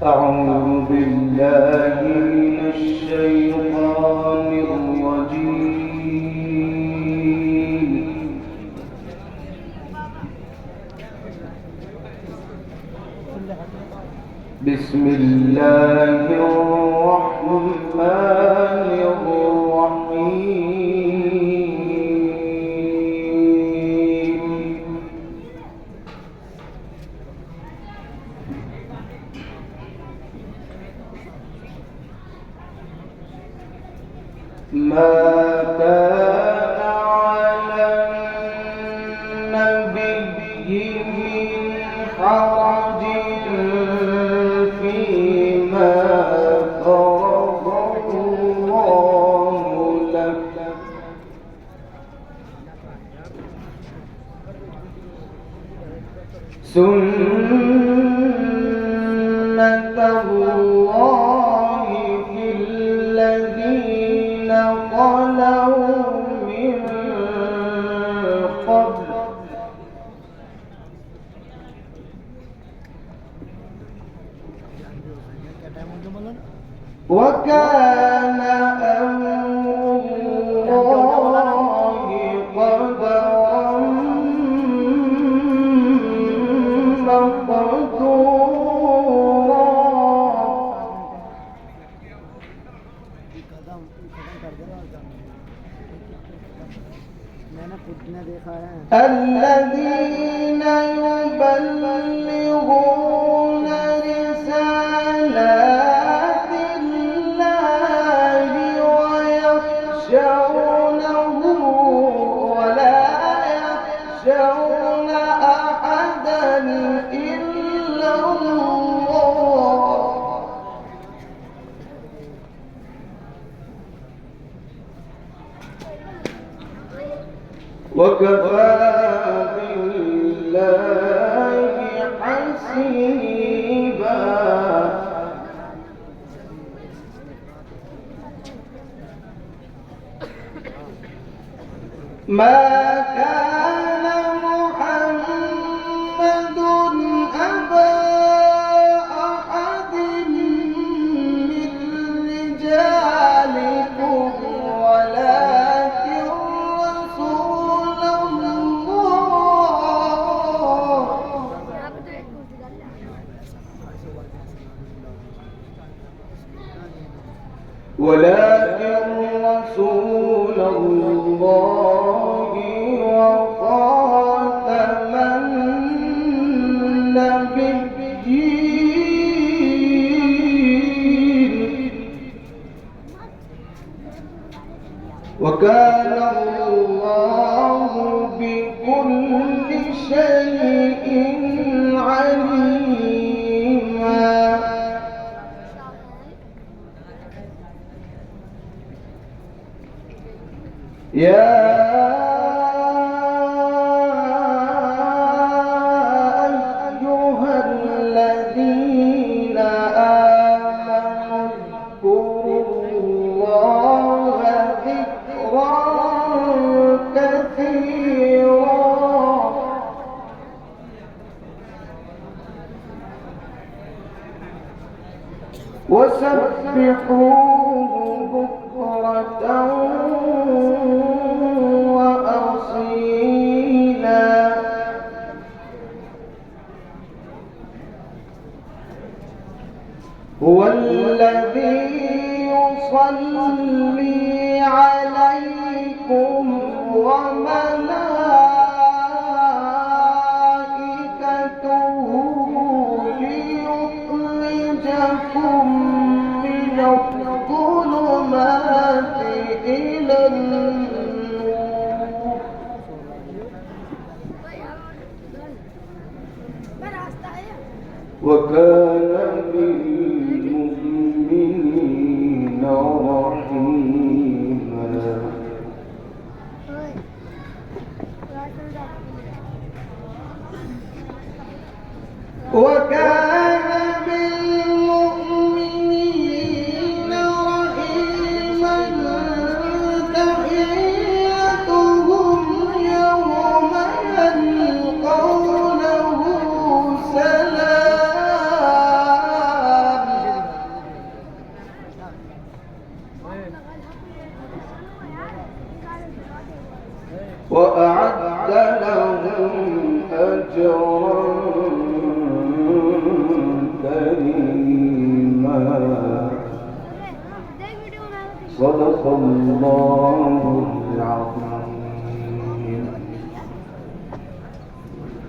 أعوذ بالله من الشيطان الرجيم. بسم الله الرحمن الرحيم. ما كان على النبي من حرج فيما فرض الله له، سنة الله في الذين خلوا من قبل، وكان أمر الله قدرا مقدورا. الذين يبلغون رسالات الله ويخشونه ولا يخشون أحدا إلا الله، وكفى بالله حسيبا. ما كان محمد أبا أحد من رجالكم ولكن رسول الله وخاتم النبيين، وكان الله بكل شيء عليما. يا أيها الذين آمنوا اذكروا الله ذكرا كثيرا وسبحوه بكرة وأصيلا. هو الذي يصلي عليكم وملائكته ليخرجكم من الظلمات إلى النور، وكان بالمؤمنين رحيما. وكان بالمؤمنين رحيما. تحيتهم يوم يلقونه سلام وأعد لهم أجرا كريما. صدق الله العظيم.